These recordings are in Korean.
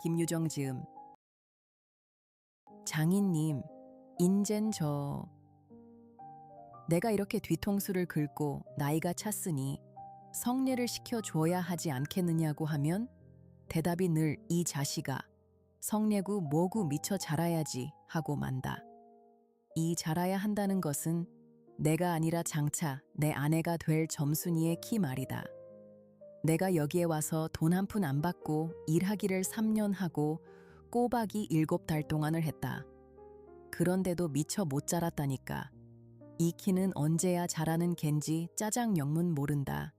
김유정 지음. 장인님, 인젠 내가 이렇게 뒤통수를 긁고 나이가 찼으니 성례를 시켜줘야 하지 않겠느냐고 하면 대답이 늘 이 자식아, 성례구 뭐구 미쳐 자라야지 하고 만다. 이 자라야 한다는 것은 내가 아니라 장차 내 아내가 될 점순이의 키 말이다. 내가 여기에 와서 돈 한 푼 안 받고 일하기를 3년 하고 꼬박이 7달 동안을 했다. 그런데도 미처 못 자랐다니까. 이 키는 언제야 자라는 겐지 짜장영문 모른다.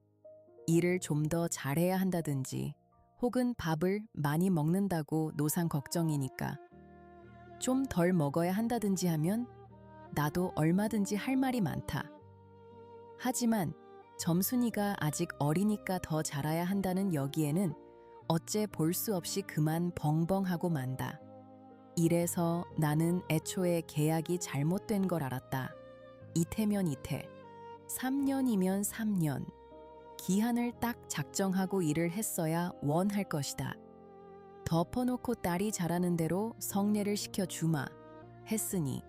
일을 좀 더 잘해야 한다든지 혹은 밥을 많이 먹는다고 노상 걱정이니까. 좀 덜 먹어야 한다든지 하면 나도 얼마든지 할 말이 많다. 하지만 점순이가 아직 어리니까 더 자라야 한다는 여기에는 어째 볼 수 없이 그만 벙벙하고 만다. 이래서 나는 애초에 계약이 잘못된 걸 알았다. 이태면 이태, 3년이면 3년. 기한을 딱 작정하고 일을 했어야 원할 것이다. 덮어놓고 딸이 자라는 대로 성례를 시켜주마 했으니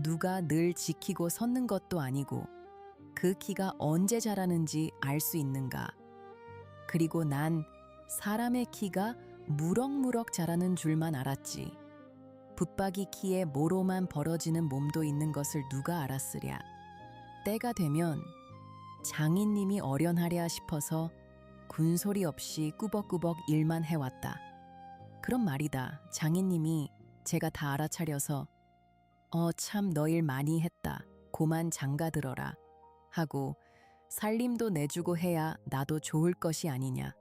누가 늘 지키고 섰는 것도 아니고 그 키가 언제 자라는지 알 수 있는가. 그리고 난 사람의 키가 무럭무럭 자라는 줄만 알았지. 붙박이 키에 모로만 벌어지는 몸도 있는 것을 누가 알았으랴. 때가 되면 장인님이 어련하랴 싶어서 군소리 없이 꾸벅꾸벅 일만 해왔다. 그럼 말이다. 장인님이 제가 다 알아차려서 참 너 일 많이 했다. 고만 장가들어라 하고 살림도 내주고 해야 나도 좋을 것이 아니냐.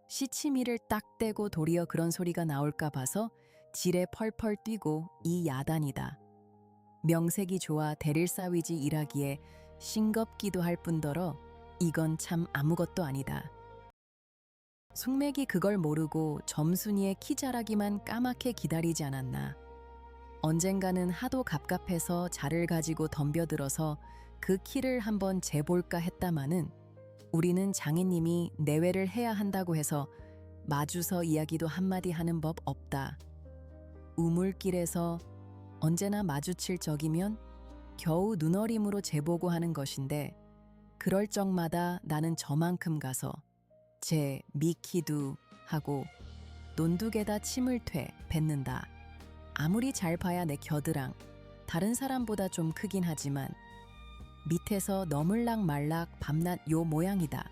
시치미를 딱 떼고 도리어 그런 소리가 나올까 봐서 지레 펄펄 뛰고 이 야단이다. 명색이 좋아 대릴사위지 일하기에 싱겁기도 할 뿐더러 이건 참 아무것도 아니다. 숙맥이 그걸 모르고 점순이의 키 자라기만 까맣게 기다리지 않았나. 언젠가는 하도 갑갑해서 자를 가지고 덤벼들어서 그 키를 한번 재볼까 했다마는 우리는 장인님이 내외를 해야 한다고 해서 마주서 이야기도 한마디 하는 법 없다. 우물길에서 언제나 마주칠 적이면 겨우 눈어림으로 재보고 하는 것인데 그럴 적마다 나는 저만큼 가서 제 미키두 하고 논둑에다 침을 퇴 뱉는다. 아무리 잘 봐야 내 겨드랑 다른 사람보다 좀 크긴 하지만 밑에서 너물락 말락 밤낮 요 모양이다.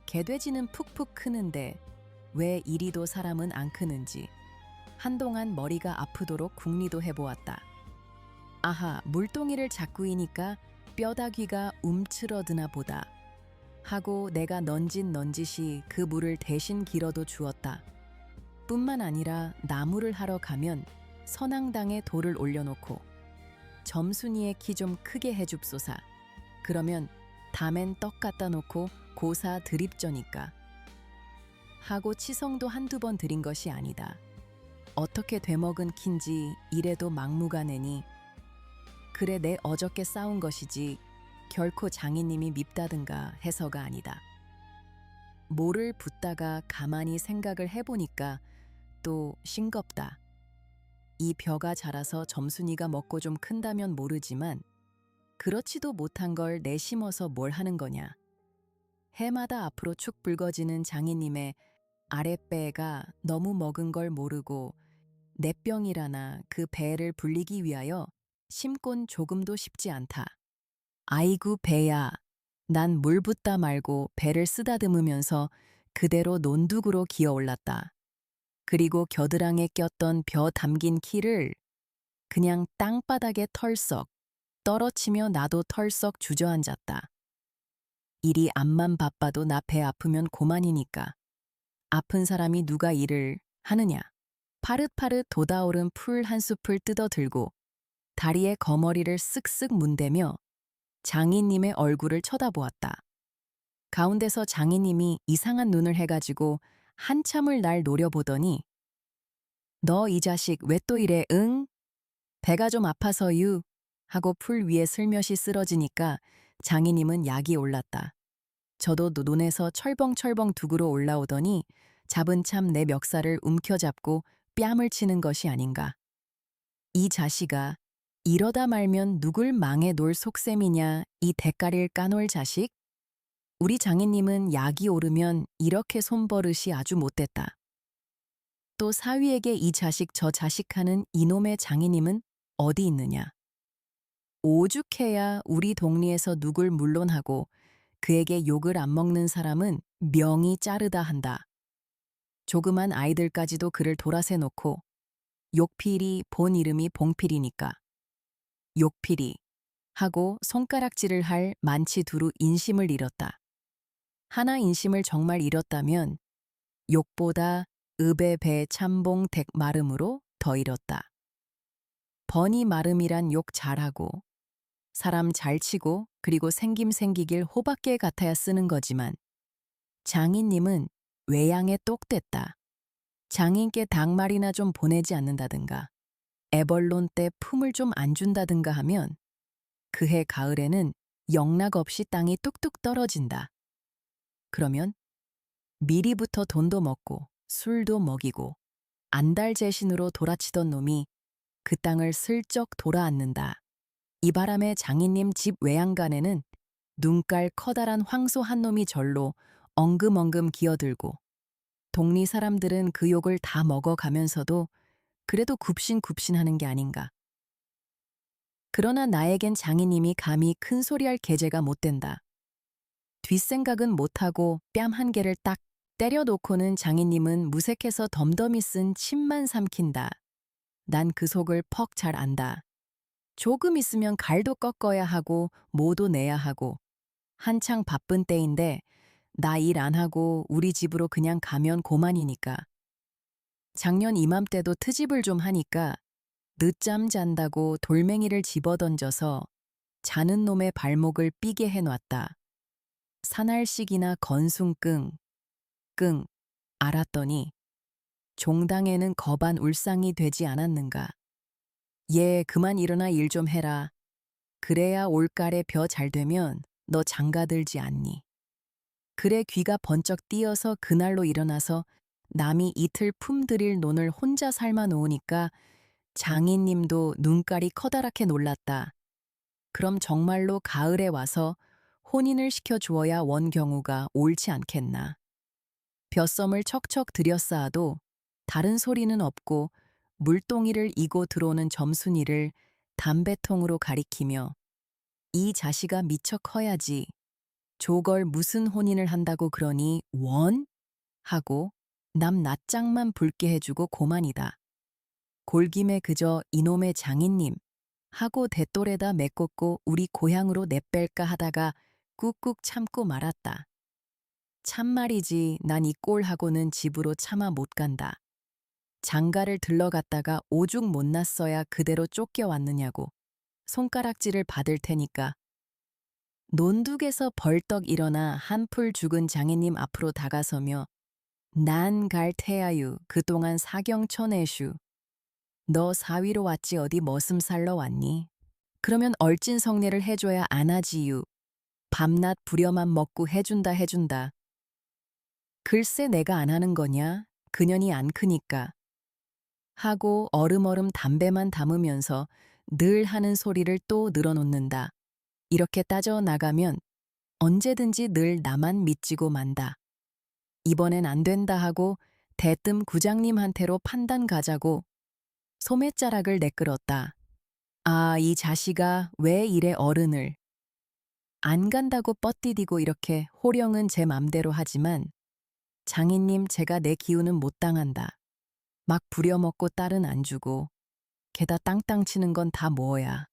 개돼지는 푹푹 크는데 왜 이리도 사람은 안 크는지 한동안 머리가 아프도록 궁리도 해보았다. 아하, 물동이를 잡구이니까 뼈다귀가 움츠러드나 보다 하고 내가 넌짓이 그 물을 대신 길어도 주었다. 뿐만 아니라 나무를 하러 가면 선앙당에 돌을 올려놓고 점순이의 키 좀 크게 해줍소사. 그러면 다맨 떡 갖다 놓고 고사 드립저니까 하고 치성도 한두 번 드린 것이 아니다. 어떻게 되먹은 킨지 이래도 막무가내니 그래 내 어저께 싸운 것이지 결코 장인님이 밉다든가 해서가 아니다. 뭐를 붓다가 가만히 생각을 해보니까 또 싱겁다. 이 벼가 자라서 점순이가 먹고 좀 큰다면 모르지만 그렇지도 못한 걸 내심어서 뭘 하는 거냐. 해마다 앞으로 축 붉어지는 장인님의 아랫배가 너무 먹은 걸 모르고 내 병이라나 그 배를 불리기 위하여 심곤 조금도 쉽지 않다. 아이구 배야. 난 물 붓다 말고 배를 쓰다듬으면서 그대로 논둑으로 기어올랐다. 그리고 겨드랑이에 꼈던 벼 담긴 키를 그냥 땅바닥에 털썩 떨어치며 나도 털썩 주저앉았다. 일이 암만 바빠도 나 배 아프면 고만이니까. 아픈 사람이 누가 일을 하느냐. 파릇파릇 돋아오른 풀 한 숲을 뜯어들고 다리에 거머리를 쓱쓱 문대며 장인님의 얼굴을 쳐다보았다. 가운데서 장인님이 이상한 눈을 해가지고 한참을 날 노려보더니 너 이 자식 왜 또 이래 응? 배가 좀 아파서유 하고 풀 위에 슬며시 쓰러지니까 장인님은 약이 올랐다. 저도 논에서 철벙철벙 둑으로 올라오더니 잡은 참 내 멱살을 움켜잡고 뺨을 치는 것이 아닌가. 이 자식아, 이러다 말면 누굴 망해 놓을 속셈이냐, 이 대가리를 까놓을 자식? 우리 장인님은 약이 오르면 이렇게 손버릇이 아주 못됐다. 또 사위에게 이 자식 저 자식 하는 이놈의 장인님은 어디 있느냐. 오죽해야 우리 동리에서 누굴 물론하고 그에게 욕을 안 먹는 사람은 명이 짜르다 한다. 조그만 아이들까지도 그를 돌아세 놓고 욕필이 본 이름이 봉필이니까 욕필이 하고 손가락질을 할 만치 두루 인심을 잃었다. 하나 인심을 정말 잃었다면 욕보다 읍의 배 참봉 댁 마름으로 더 잃었다. 버니 마름이란 욕 잘하고 사람 잘 치고 그리고 생김 생기길 호박개 같아야 쓰는 거지만 장인님은 외양에 똑됐다. 장인께 닭말이나 좀 보내지 않는다든가 애벌론 때 품을 좀 안 준다든가 하면 그해 가을에는 영락 없이 땅이 뚝뚝 떨어진다. 그러면 미리부터 돈도 먹고 술도 먹이고 안달재신으로 돌아치던 놈이 그 땅을 슬쩍 돌아앉는다. 이 바람에 장인님 집 외양간에는 눈깔 커다란 황소 한 놈이 절로 엉금엉금 기어들고 동리 사람들은 그 욕을 다 먹어가면서도 그래도 굽신굽신하는 게 아닌가. 그러나 나에겐 장인님이 감히 큰 소리할 계제가 못 된다. 뒷생각은 못하고 뺨 한 개를 딱 때려놓고는 장인님은 무색해서 덤덤히 쓴 침만 삼킨다. 난 그 속을 퍽 잘 안다. 조금 있으면 갈도 꺾어야 하고 모도 내야 하고 한창 바쁜 때인데 나 일 안 하고 우리 집으로 그냥 가면 고만이니까. 작년 이맘때도 트집을 좀 하니까 늦잠 잔다고 돌멩이를 집어던져서 자는 놈의 발목을 삐게 해놨다. 사날씩이나 건숭끙, 끙, 알았더니 종당에는 거반 울상이 되지 않았는가. 얘 그만 일어나 일 좀 해라. 그래야 올갈에 벼 잘 되면 너 장가들지 않니. 그래 귀가 번쩍 띄어서 그날로 일어나서 남이 이틀 품들일 논을 혼자 삶아 놓으니까 장인님도 눈깔이 커다랗게 놀랐다. 그럼 정말로 가을에 와서 혼인을 시켜주어야 원 경우가 옳지 않겠나. 벼썸을 척척 들여쌓아도 다른 소리는 없고 물동이를 이고 들어오는 점순이를 담배통으로 가리키며 이 자식아 미처 커야지. 조걸 무슨 혼인을 한다고 그러니 원? 하고 남 낯짝만 붉게 해주고 고만이다. 골김에 그저 이놈의 장인님 하고 대똘에다 메꽂고 우리 고향으로 내뺄까 하다가 꾹꾹 참고 말았다. 참말이지 난 이 꼴하고는 집으로 차마 못 간다. 장가를 들러갔다가 오죽 못났어야 그대로 쫓겨왔느냐고 손가락질을 받을 테니까. 논둑에서 벌떡 일어나 한풀 죽은 장인님 앞으로 다가서며 난 갈 테야유 그동안 사경 쳐내슈. 너 사위로 왔지 어디 머슴 살러 왔니? 그러면 얼찐 성례를 해줘야 안 하지유. 밤낮 부려만 먹고 해준다. 글쎄 내가 안 하는 거냐? 그년이 안 크니까. 하고 얼음얼음 담배만 담으면서 늘 하는 소리를 또 늘어놓는다. 이렇게 따져 나가면 언제든지 늘 나만 믿지고 만다. 이번엔 안 된다 하고 대뜸 구장님한테로 판단 가자고 소매자락을 내끌었다. 아, 이 자식아 왜 이래 어른을. 안 간다고 뻗디디고 이렇게 호령은 제 맘대로 하지만 장인님 제가 내 기운은 못 당한다. 막 부려먹고 딸은 안 주고 게다 땅땅 치는 건 다 뭐야.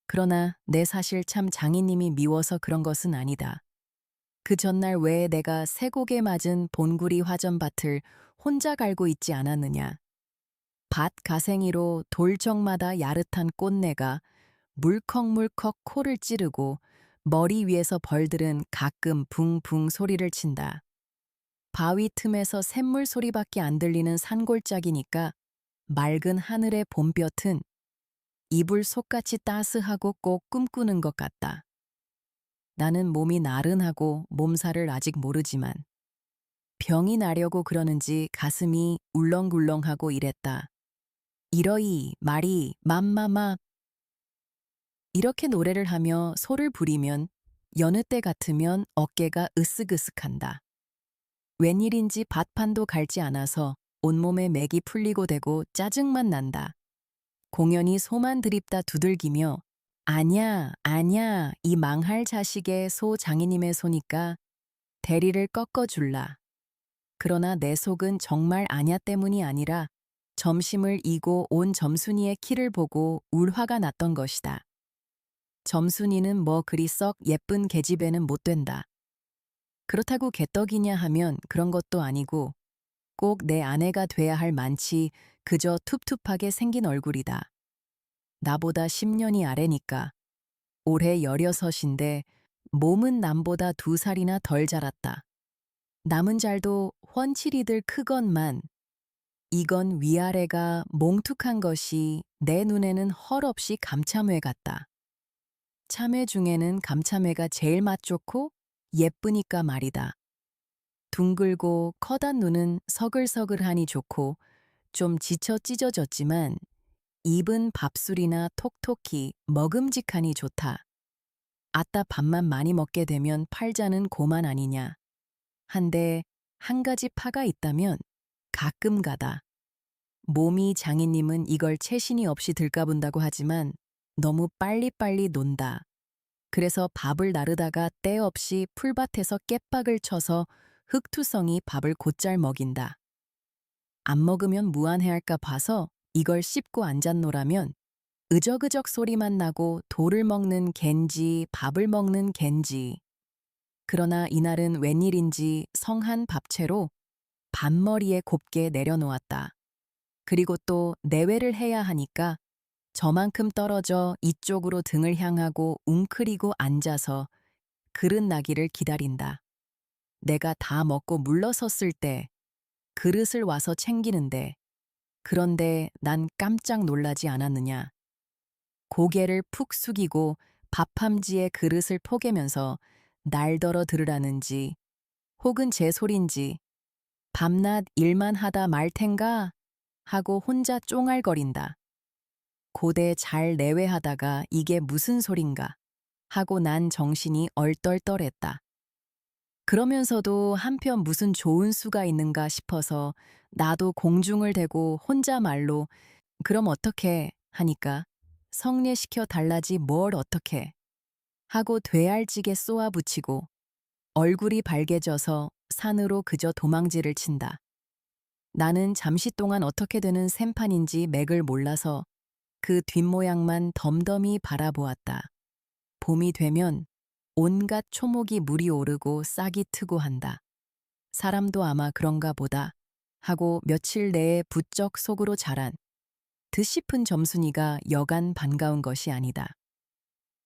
그러나 내 사실 참 장인님이 미워서 그런 것은 아니다. 그 전날 왜 내가 쇠고개 맞은 본구리 화전밭을 혼자 갈고 있지 않았느냐. 밭 가생이로 돌정마다 야릇한 꽃내가 물컥물컥 코를 찌르고 머리 위에서 벌들은 가끔 붕붕 소리를 친다. 바위 틈에서 샘물 소리밖에 안 들리는 산골짜기니까 맑은 하늘의 봄볕은 이불 속같이 따스하고 꼭 꿈꾸는 것 같다. 나는 몸이 나른하고 몸살을 아직 모르지만 병이 나려고 그러는지 가슴이 울렁굴렁하고 이랬다. 이러이 말이 맘마마. 이렇게 노래를 하며 소를 부리면 여느 때 같으면 어깨가 으쓱으쓱한다. 웬일인지 밭판도 갈지 않아서 온몸에 맥이 풀리고 대고 짜증만 난다. 공연히 소만 드립다 두들기며 아냐 아냐 이 망할 자식의 소 장인님의 소니까 대리를 꺾어줄라. 그러나 내 속은 정말 아냐 때문이 아니라 점심을 이고 온 점순이의 키를 보고 울화가 났던 것이다. 점순이는 뭐 그리 썩 예쁜 계집애는 못 된다. 그렇다고 개떡이냐 하면 그런 것도 아니고 꼭 내 아내가 돼야 할 만치 그저 툭툭하게 생긴 얼굴이다. 나보다 10년이 아래니까. 올해 16인데 몸은 남보다 2살이나 덜 자랐다. 남은 잘도 훤칠이들 크건만 이건 위아래가 몽툭한 것이 내 눈에는 헐없이 감참회 같다. 참외 중에는 감참회가 제일 맛 좋고 예쁘니까 말이다. 둥글고 커단 눈은 서글서글하니 좋고 좀 지쳐 찢어졌지만 입은 밥술이나 톡톡히 먹음직하니 좋다. 아따 밥만 많이 먹게 되면 팔자는 고만 아니냐. 한데 한 가지 파가 있다면 가끔 가다. 몸이 장인님은 이걸 채신이 없이 들까분다고 하지만 너무 빨리빨리 논다. 그래서 밥을 나르다가 때없이 풀밭에서 깻박을 쳐서 흙투성이 밥을 곧잘 먹인다. 안 먹으면 무안해할까 봐서 이걸 씹고 앉았노라면 으적으적 소리만 나고 돌을 먹는 갠지 밥을 먹는 갠지. 그러나 이날은 웬일인지 성한 밥채로 반머리에 곱게 내려놓았다. 그리고 또 내외를 해야 하니까 저만큼 떨어져 이쪽으로 등을 향하고 웅크리고 앉아서 그릇 나기를 기다린다. 내가 다 먹고 물러섰을 때 그릇을 와서 챙기는데 그런데 난 깜짝 놀라지 않았느냐. 고개를 푹 숙이고 밥함지에 그릇을 포개면서 날더러 들으라는지 혹은 제 소린지 밤낮 일만 하다 말 텐가 하고 혼자 쫑알거린다. 고대 잘 내외하다가 이게 무슨 소린가 하고 난 정신이 얼떨떨했다. 그러면서도 한편 무슨 좋은 수가 있는가 싶어서 나도 공중을 대고 혼자 말로 그럼 어떻게 하니까 성례시켜 달라지 뭘 어떻게 하고 되알지게 쏘아붙이고 얼굴이 발개져서 산으로 그저 도망질을 친다. 나는 잠시 동안 어떻게 되는 셈판인지 맥을 몰라서 그 뒷모양만 덤덤히 바라보았다. 봄이 되면 온갖 초목이 물이 오르고 싹이 트고 한다. 사람도 아마 그런가 보다 하고 며칠 내에 부쩍 속으로 자란 듯 싶은 점순이가 여간 반가운 것이 아니다.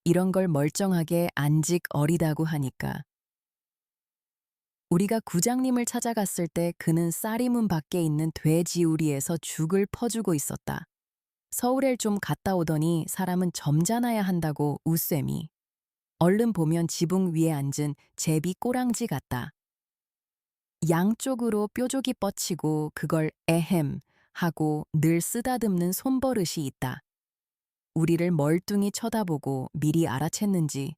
이런 걸 멀쩡하게 안직 어리다고 하니까. 우리가 구장님을 찾아갔을 때 그는 쌀이문 밖에 있는 돼지우리에서 죽을 퍼주고 있었다. 서울에 좀 갔다 오더니 사람은 점잖아야 한다고 웃셈이. 얼른 보면 지붕 위에 앉은 제비 꼬랑지 같다. 양쪽으로 뾰족이 뻗치고 그걸 에헴 하고 늘 쓰다듬는 손버릇이 있다. 우리를 멀뚱히 쳐다보고 미리 알아챘는지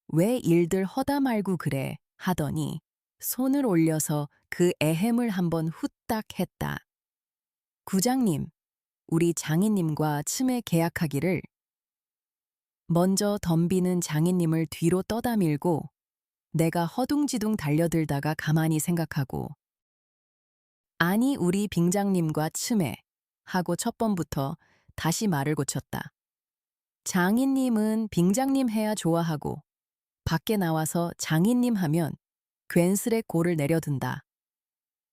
왜 일들 허다 말고 그래 하더니 손을 올려서 그 에헴을 한번 후딱 했다. 구장님, 우리 장인님과 츠메 계약하기를. 먼저 덤비는 장인님을 뒤로 떠다 밀고 내가 허둥지둥 달려들다가 가만히 생각하고 아니 우리 빙장님과 츠메 하고 첫 번부터 다시 말을 고쳤다. 장인님은 빙장님 해야 좋아하고 밖에 나와서 장인님 하면 괜스레 골을 내려든다.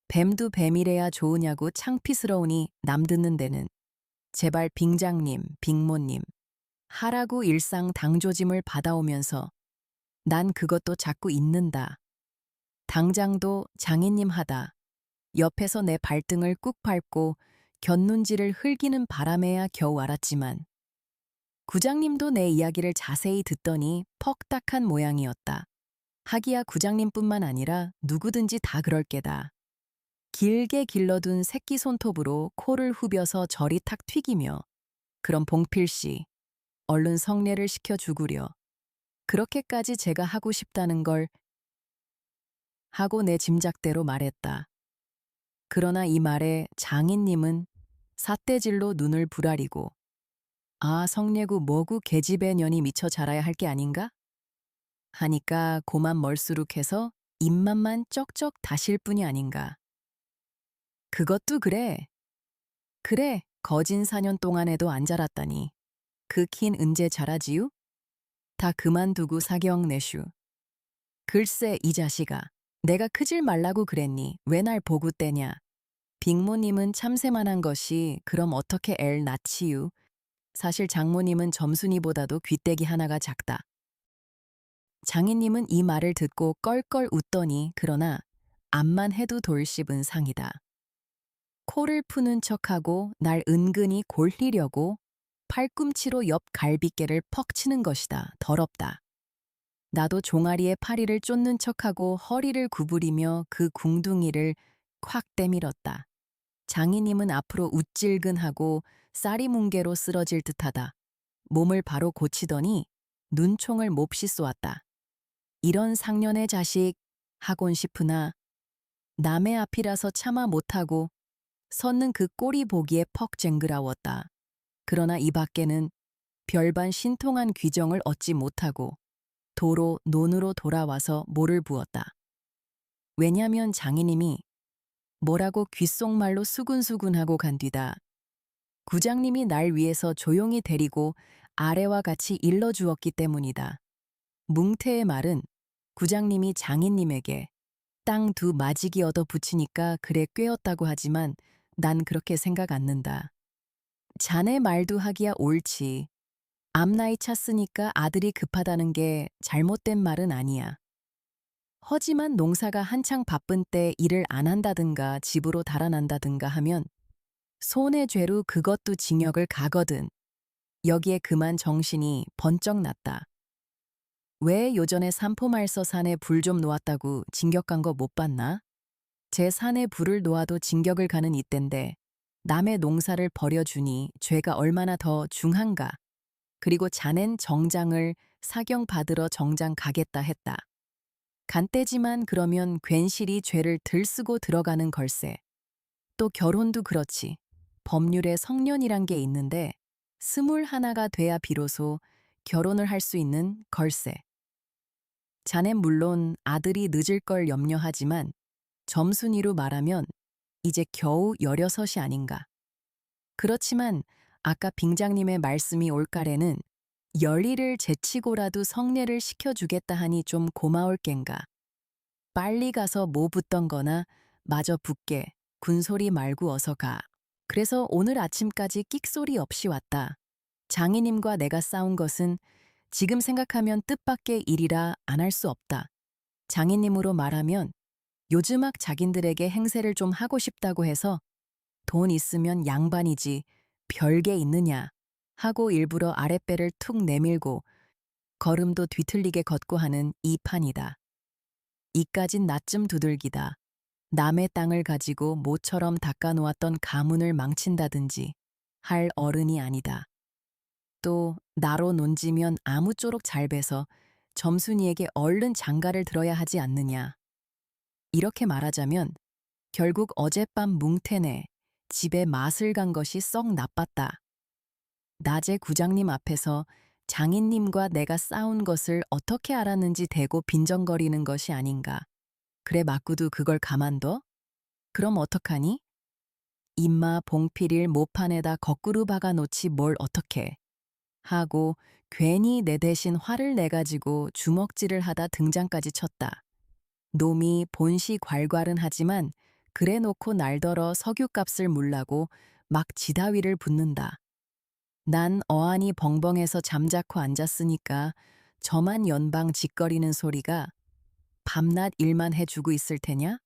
뱀도 뱀이래야 좋으냐고 창피스러우니 남 듣는 데는 제발 빙장님, 빙모님 하라고 일상 당조짐을 받아오면서 난 그것도 자꾸 잊는다. 당장도 장인님 하다. 옆에서 내 발등을 꾹 밟고 곁눈질을 흘기는 바람에야 겨우 알았지만 구장님도 내 이야기를 자세히 듣더니 퍽딱한 모양이었다. 하기야 구장님뿐만 아니라 누구든지 다 그럴 게다. 길게 길러둔 새끼 손톱으로 코를 후벼서 저리 탁 튀기며 그럼 봉필씨, 얼른 성례를 시켜 주구려. 그렇게까지 제가 하고 싶다는 걸 하고 내 짐작대로 말했다. 그러나 이 말에 장인님은 삿대질로 눈을 부라리고 아 성례구 뭐구 계집애 년이 미쳐 자라야 할 게 아닌가? 하니까 고만 멀수룩해서 입맛만 쩍쩍 다실 뿐이 아닌가. 그것도 그래. 그래 거진 4년 동안에도 안 자랐다니. 그 킨 은제 자라지유? 다 그만두고 사경 내슈. 글쎄 이 자식아. 내가 크질 말라고 그랬니? 왜 날 보고 떼냐? 빅모님은 참새만한 것이 그럼 어떻게 엘 낳지유? 사실 장모님은 점순이보다도 귀때기 하나가 작다. 장인님은 이 말을 듣고 껄껄 웃더니 그러나 암만 해도 돌씹은 상이다. 코를 푸는 척하고 날 은근히 골리려고 팔꿈치로 옆 갈비깨를 퍽 치는 것이다. 더럽다. 나도 종아리에 파리를 쫓는 척하고 허리를 구부리며 그 궁둥이를 콱 때밀었다. 장인님은 앞으로 우찔근하고 쌀이 뭉게로 쓰러질 듯하다. 몸을 바로 고치더니 눈총을 몹시 쏘았다. 이런 상년의 자식 하곤 싶으나 남의 앞이라서 차마 못하고 섰는 그 꼴이 보기에 퍽 쟁그라웠다. 그러나 이 밖에는 별반 신통한 귀정을 얻지 못하고 도로 논으로 돌아와서 모를 부었다. 왜냐면 장인님이 뭐라고 귓속말로 수군수군하고 간 뒤다. 구장님이 날 위해서 조용히 데리고 아래와 같이 일러주었기 때문이다. 뭉태의 말은 구장님이 장인님에게 땅 두 마지기 얻어 붙이니까 그래 꿰었다고 하지만 난 그렇게 생각 않는다. 자네 말도 하기야 옳지. 앞나이 찼으니까 아들이 급하다는 게 잘못된 말은 아니야. 허지만 농사가 한창 바쁜 때 일을 안 한다든가 집으로 달아난다든가 하면 손의 죄로 그것도 징역을 가거든. 여기에 그만 정신이 번쩍 났다. 왜 요전에 삼포말서 산에 불 좀 놓았다고 징역 간 거 못 봤나? 제 산에 불을 놓아도 징격을 가는 이땐데 남의 농사를 버려주니 죄가 얼마나 더 중한가. 그리고 자넨 정장을 사경 받으러 정장 가겠다 했다. 간때지만 그러면 괜시리 죄를 들쓰고 들어가는 걸세. 또 결혼도 그렇지. 법률에 성년이란 게 있는데 21가 돼야 비로소 결혼을 할 수 있는 걸세. 자넨 물론 아들이 늦을 걸 염려하지만 점순이로 말하면 이제 겨우 16이 아닌가. 그렇지만 아까 빙장님의 말씀이 올까래는 열일을 제치고라도 성례를 시켜주겠다 하니 좀 고마울 겐가. 빨리 가서 뭐 붙던 거나 마저 붙게 군소리 말고 어서 가. 그래서 오늘 아침까지 끽소리 없이 왔다. 장인님과 내가 싸운 것은 지금 생각하면 뜻밖의 일이라 안 할 수 없다. 장인님으로 말하면 요즘악 자긴들에게 행세를 좀 하고 싶다고 해서 돈 있으면 양반이지 별게 있느냐 하고 일부러 아랫배를 툭 내밀고 걸음도 뒤틀리게 걷고 하는 이 판이다. 이까진 나쯤 두들기다. 남의 땅을 가지고 모처럼 닦아놓았던 가문을 망친다든지 할 어른이 아니다. 또 나로 논지면 아무쪼록 잘 베서 점순이에게 얼른 장가를 들어야 하지 않느냐. 이렇게 말하자면 결국 어젯밤 뭉태네 집에 맛을 간 것이 썩 나빴다. 낮에 구장님 앞에서 장인님과 내가 싸운 것을 어떻게 알았는지 대고 빈정거리는 것이 아닌가. 그래 맞구두 그걸 가만둬? 그럼 어떡하니? 임마 봉필일 모판에다 거꾸로 박아놓지 뭘 어떡해. 하고 괜히 내 대신 화를 내가지고 주먹질을 하다 등장까지 쳤다. 놈이 본시 괄괄은 하지만 그래 놓고 날더러 석유값을 물라고 막 지다위를 붙는다. 난 어안이 벙벙해서 잠자코 앉았으니까 저만 연방 짓거리는 소리가 밤낮 일만 해주고 있을 테냐?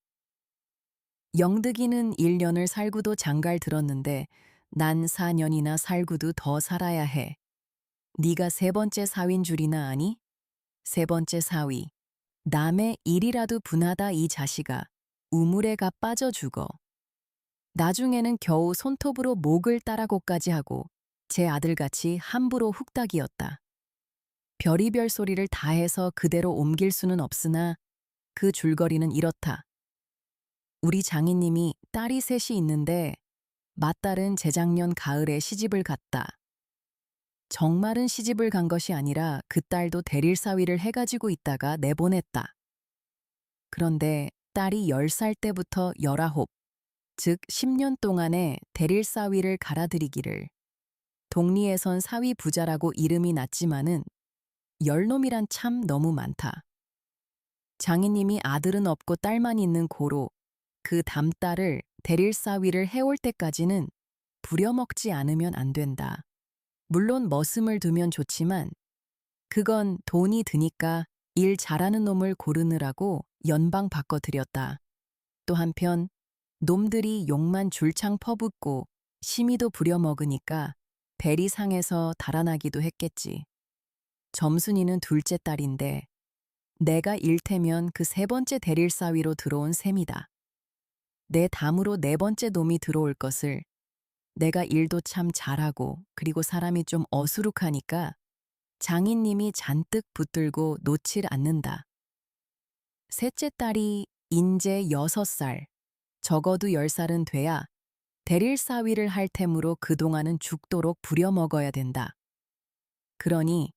영득이는 1년을 살구도 장갈 들었는데 난 4년이나 살구도 더 살아야 해. 네가 세 번째 사위인 줄이나 아니? 세 번째 사위. 남의 일이라도 분하다 이 자식아. 우물에 가 빠져 죽어. 나중에는 겨우 손톱으로 목을 따라고까지 하고 제 아들같이 함부로 훅닥이었다. 별이별 소리를 다 해서 그대로 옮길 수는 없으나 그 줄거리는 이렇다. 우리 장인님이 딸이 셋이 있는데 맏딸은 재작년 가을에 시집을 갔다. 정말은 시집을 간 것이 아니라 그 딸도 대릴사위를 해가지고 있다가 내보냈다. 그런데 딸이 10살 때부터 19, 즉 10년 동안에 대릴사위를 갈아들이기를 동리에선 사위 부자라고 이름이 났지만은 열놈이란 참 너무 많다. 장인님이 아들은 없고 딸만 있는 고로 그 담딸을 대릴사위를 해올 때까지는 부려먹지 않으면 안 된다. 물론 머슴을 두면 좋지만 그건 돈이 드니까 일 잘하는 놈을 고르느라고 연방 바꿔드렸다. 또 한편 놈들이 욕만 줄창 퍼붓고 심의도 부려먹으니까 벨이 상해서 달아나기도 했겠지. 점순이는 둘째 딸인데 내가 일테면 그 세 번째 대릴사위로 들어온 셈이다. 내 담으로 네 번째 놈이 들어올 것을 내가 일도 참 잘하고 그리고 사람이 좀 어수룩하니까 장인님이 잔뜩 붙들고 놓질 않는다. 셋째 딸이 인제 6살, 적어도 10살은 돼야 대릴사위를 할 테므로 그동안은 죽도록 부려먹어야 된다. 그러니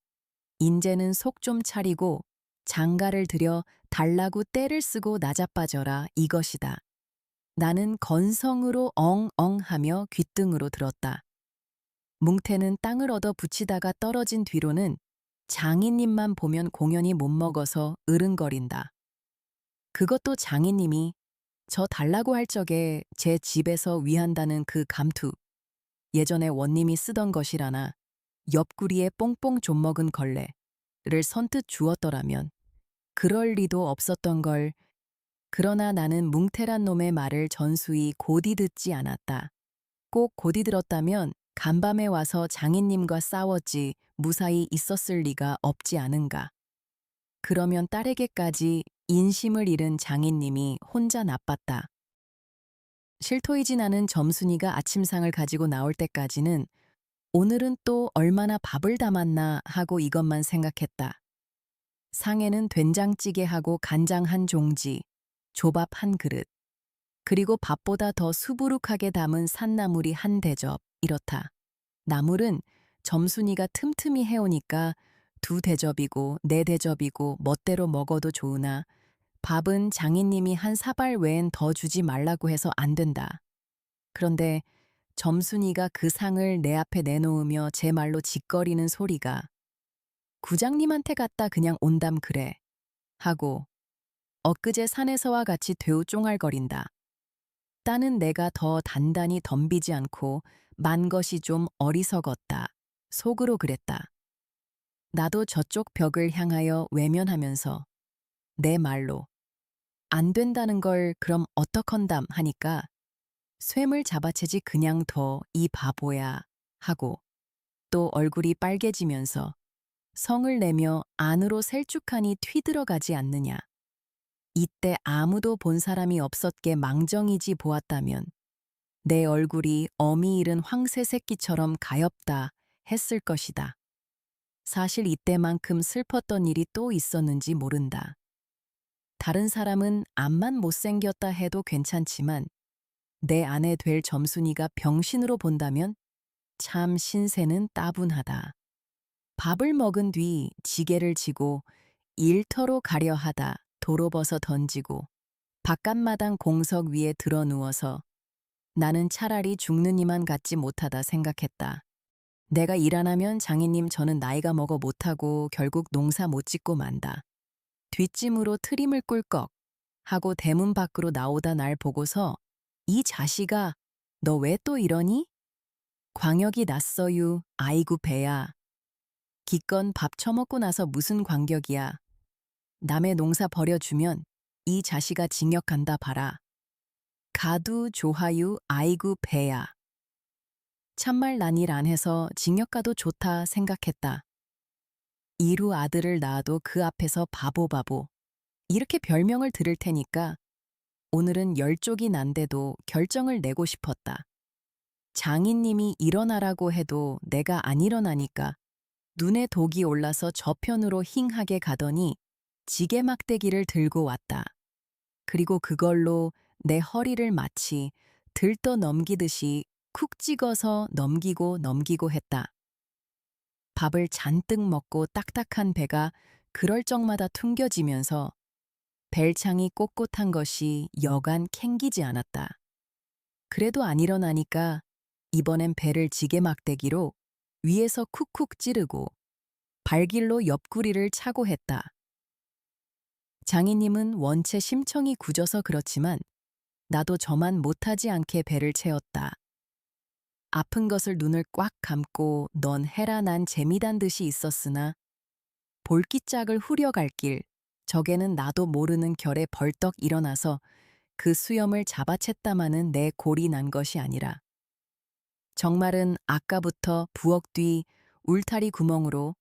인제는 속 좀 차리고 장가를 들여 달라고 떼를 쓰고 나자빠져라 이것이다. 나는 건성으로 엉엉하며 귓등으로 들었다. 뭉태는 땅을 얻어 붙이다가 떨어진 뒤로는 장인님만 보면 공연히 못 먹어서 으릉거린다. 그것도 장인님이 저 달라고 할 적에 제 집에서 위한다는 그 감투, 예전에 원님이 쓰던 것이라나 옆구리에 뽕뽕 좀 먹은 걸레를 선뜻 주었더라면 그럴 리도 없었던 걸. 그러나 나는 뭉태란 놈의 말을 전수히 곧이 듣지 않았다. 꼭 곧이 들었다면 간밤에 와서 장인님과 싸웠지 무사히 있었을 리가 없지 않은가. 그러면 딸에게까지 인심을 잃은 장인님이 혼자 나빴다. 실토이지 않은 점순이가 아침상을 가지고 나올 때까지는 오늘은 또 얼마나 밥을 담았나 하고 이것만 생각했다. 상에는 된장찌개하고 간장 한 종지, 조밥 한 그릇, 그리고 밥보다 더 수부룩하게 담은 산나물이 한 대접, 이렇다. 나물은 점순이가 틈틈이 해오니까 2대접이고 4대접이고 멋대로 먹어도 좋으나 밥은 장인님이 한 사발 외엔 더 주지 말라고 해서 안 된다. 그런데 점순이가 그 상을 내 앞에 내놓으며 제 말로 짓거리는 소리가 구장님한테 갔다 그냥 온담 그래 하고 엊그제 산에서와 같이 되우쫑알거린다. 따는 내가 더 단단히 덤비지 않고 만 것이 좀 어리석었다. 속으로 그랬다. 나도 저쪽 벽을 향하여 외면하면서 내 말로 안 된다는 걸 그럼 어떡헌담 하니까 쇠물 잡아채지 그냥 더 이 바보야 하고 또 얼굴이 빨개지면서 성을 내며 안으로 셀쭉하니 튀들어가지 않느냐. 이때 아무도 본 사람이 없었게 망정이지 보았다면 내 얼굴이 어미 잃은 황새 새끼처럼 가엾다 했을 것이다. 사실 이때만큼 슬펐던 일이 또 있었는지 모른다. 다른 사람은 앞만 못생겼다 해도 괜찮지만 내 아내 될 점순이가 병신으로 본다면 참 신세는 따분하다. 밥을 먹은 뒤 지게를 지고 일터로 가려 하다 도로벗어 던지고 바깥마당 공석 위에 들어 누워서 나는 차라리 죽는 이만 같지 못하다 생각했다. 내가 일 안 하면 장인님 저는 나이가 먹어 못하고 결국 농사 못 짓고 만다. 뒷짐으로 트림을 꿀꺽 하고 대문 밖으로 나오다 날 보고서 이 자식아 너 왜 또 이러니? 광역이 났어유 아이구 배야. 기껏 밥 처먹고 나서 무슨 광격이야. 남의 농사 버려주면 이 자식아 징역 간다 봐라. 가두 조하유 아이구 배야. 참말 난 일 안 해서 징역 가도 좋다 생각했다. 이루 아들을 낳아도 그 앞에서 바보 이렇게 별명을 들을 테니까 오늘은 열쪽이 난데도 결정을 내고 싶었다. 장인님이 일어나라고 해도 내가 안 일어나니까 눈에 독이 올라서 저편으로 힝하게 가더니 지게 막대기를 들고 왔다. 그리고 그걸로 내 허리를 마치 들떠 넘기듯이 쿡 찍어서 넘기고 넘기고 했다. 밥을 잔뜩 먹고 딱딱한 배가 그럴 적마다 퉁겨지면서 벨창이 꼿꼿한 것이 여간 캥기지 않았다. 그래도 안 일어나니까 이번엔 배를 지게 막대기로 위에서 쿡쿡 찌르고 발길로 옆구리를 차고 했다. 장인님은 원체 심청이 굳어서 그렇지만 나도 저만 못하지 않게 배를 채웠다. 아픈 것을 눈을 꽉 감고 넌 해라 난 재미단 듯이 있었으나 볼기짝을 후려갈 길 적에는 나도 모르는 결에 벌떡 일어나서 그 수염을 잡아챘다마는 내 골이 난 것이 아니라 정말은 아까부터 부엌 뒤 울타리 구멍으로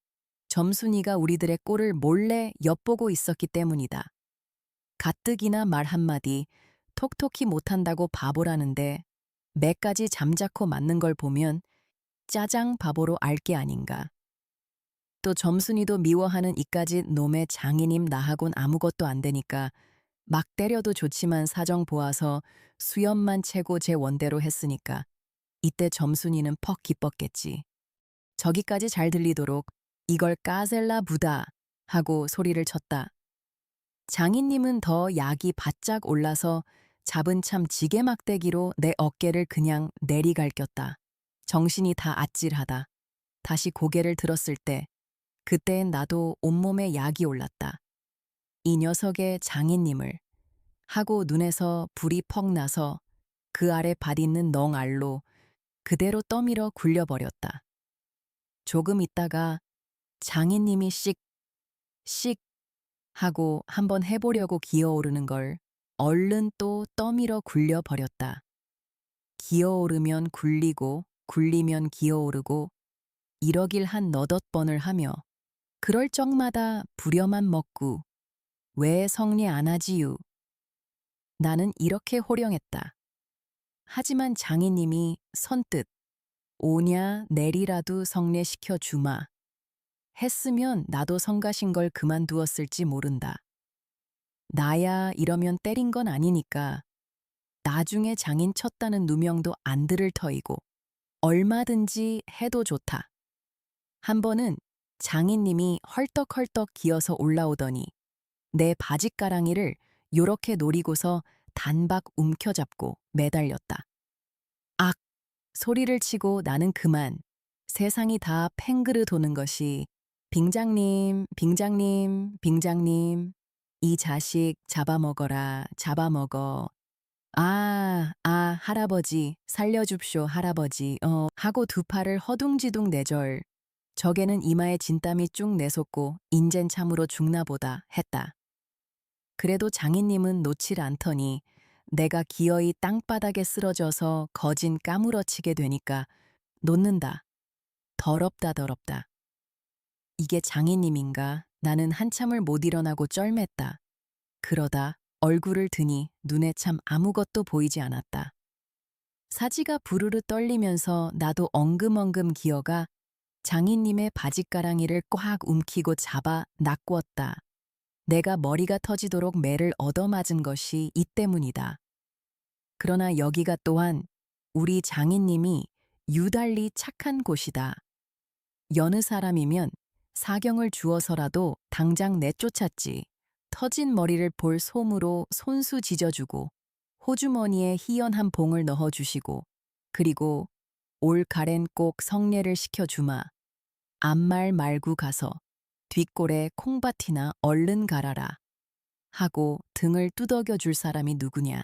점순이가 우리들의 꼴을 몰래 엿보고 있었기 때문이다. 가뜩이나 말 한마디 톡톡히 못한다고 바보라는데 매까지 잠자코 맞는 걸 보면 짜장 바보로 알 게 아닌가. 또 점순이도 미워하는 이까짓 놈의 장인님 나하곤 아무것도 안 되니까 막 때려도 좋지만 사정 보아서 수염만 채고 제 원대로 했으니까 이때 점순이는 퍽 기뻤겠지. 저기까지 잘 들리도록 이걸 까셀라 부다 하고 소리를 쳤다. 장인님은 더 약이 바짝 올라서 잡은 참 지게 막대기로 내 어깨를 그냥 내리갈겼다. 정신이 다 아찔하다. 다시 고개를 들었을 때 그때엔 나도 온몸에 약이 올랐다. 이 녀석의 장인님을 하고 눈에서 불이 퍽 나서 그 아래 밭있는 넝알로 그대로 떠밀어 굴려버렸다. 조금 있다가 장인님이 씩 하고 한번 해보려고 기어오르는 걸 얼른 또 떠밀어 굴려버렸다. 기어오르면 굴리고 굴리면 기어오르고 이러길 한 너댓 번을 하며 그럴 적마다 부려만 먹고 왜 성례 안 하지유. 나는 이렇게 호령했다. 하지만 장인님이 선뜻 오냐 내리라도 성례시켜 주마 했으면 나도 성가신 걸 그만두었을지 모른다. 나야 이러면 때린 건 아니니까 나중에 장인 쳤다는 누명도 안 들을 터이고 얼마든지 해도 좋다. 한 번은 장인님이 헐떡헐떡 기어서 올라오더니 내 바짓가랑이를 요렇게 노리고서 단박 움켜잡고 매달렸다. 악! 소리를 치고 나는 그만 세상이 다 팽그르 도는 것이 빙장님, 빙장님, 빙장님 이 자식 잡아먹어라, 잡아먹어. 할아버지, 살려줍쇼, 할아버지, 하고 두 팔을 허둥지둥 내절. 적에는 이마에 진땀이 쭉 내솟고 인젠 참으로 죽나보다 했다. 그래도 장인님은 놓질 않더니 내가 기어이 땅바닥에 쓰러져서 거진 까무러치게 되니까 놓는다. 더럽다 더럽다. 이게 장인님인가? 나는 한참을 못 일어나고 쩔맸다. 그러다 얼굴을 드니 눈에 참 아무것도 보이지 않았다. 사지가 부르르 떨리면서 나도 엉금엉금 기어가 장인님의 바짓가랑이를 꽉 움키고 잡아 낚었다. 내가 머리가 터지도록 매를 얻어맞은 것이 이 때문이다. 그러나 여기가 또한 우리 장인님이 유달리 착한 곳이다. 여느 사람이면 사경을 주어서라도 당장 내쫓았지. 터진 머리를 볼 솜으로 손수 지져주고 호주머니에 희연한 봉을 넣어주시고 그리고 올 가랜 꼭 성례를 시켜주마. 아무 말 말고 가서 뒷골에 콩밭이나 얼른 갈아라 하고 등을 두덕여 줄 사람이 누구냐.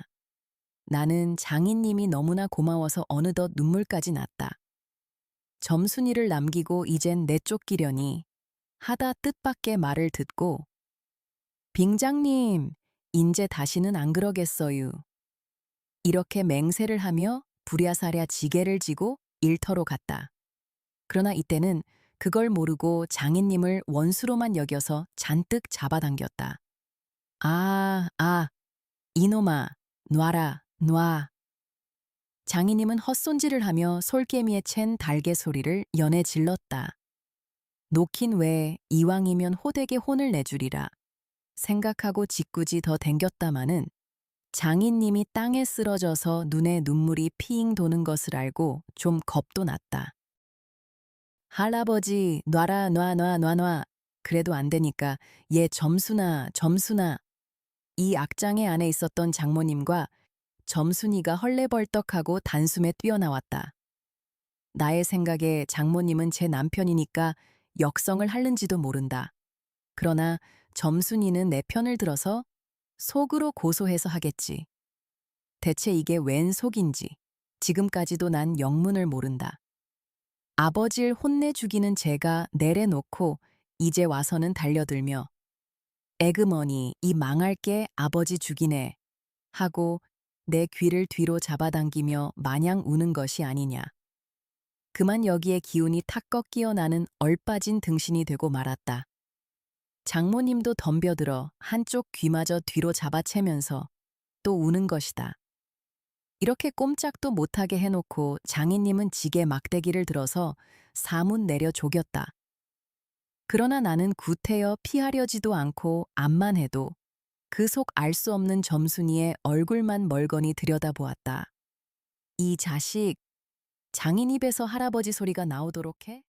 나는 장인님이 너무나 고마워서 어느덧 눈물까지 났다. 점순이를 남기고 이젠 내쫓기려니 하다 뜻밖의 말을 듣고 빙장님, 인제 다시는 안 그러겠어유. 이렇게 맹세를 하며 부랴사랴 지게를 지고 일터로 갔다. 그러나 이때는 그걸 모르고 장인님을 원수로만 여겨서 잔뜩 잡아당겼다. 이놈아, 놔라, 놔. 장인님은 헛손질을 하며 솔개미에 챈 달개 소리를 연해 질렀다. 놓긴 왜 이왕이면 호되게 혼을 내주리라. 생각하고 짓궂이 더 댕겼다마는 장인님이 땅에 쓰러져서 눈에 눈물이 피잉 도는 것을 알고 좀 겁도 났다. 할아버지, 놔라, 놔. 그래도 안 되니까 얘 점순아. 이 악장의 안에 있었던 장모님과 점순이가 헐레벌떡하고 단숨에 뛰어나왔다. 나의 생각에 장모님은 제 남편이니까 역성을 하는지도 모른다. 그러나 점순이는 내 편을 들어서 속으로 고소해서 하겠지. 대체 이게 웬 속인지 지금까지도 난 영문을 모른다. 아버지를 혼내주기는 제가 내려놓고 이제 와서는 달려들며 에그머니 이 망할 게 아버지 죽이네 하고 내 귀를 뒤로 잡아당기며 마냥 우는 것이 아니냐. 그만 여기에 기운이 탁 꺾이어 나는 얼빠진 등신이 되고 말았다. 장모님도 덤벼들어 한쪽 귀마저 뒤로 잡아채면서 또 우는 것이다. 이렇게 꼼짝도 못하게 해놓고 장인님은 지게 막대기를 들어서 사문 내려 조겼다. 그러나 나는 구태여 피하려지도 않고 암만 해도 그 속 알 수 없는 점순이의 얼굴만 멀거니 들여다보았다. 이 자식, 장인 입에서 할아버지 소리가 나오도록 해?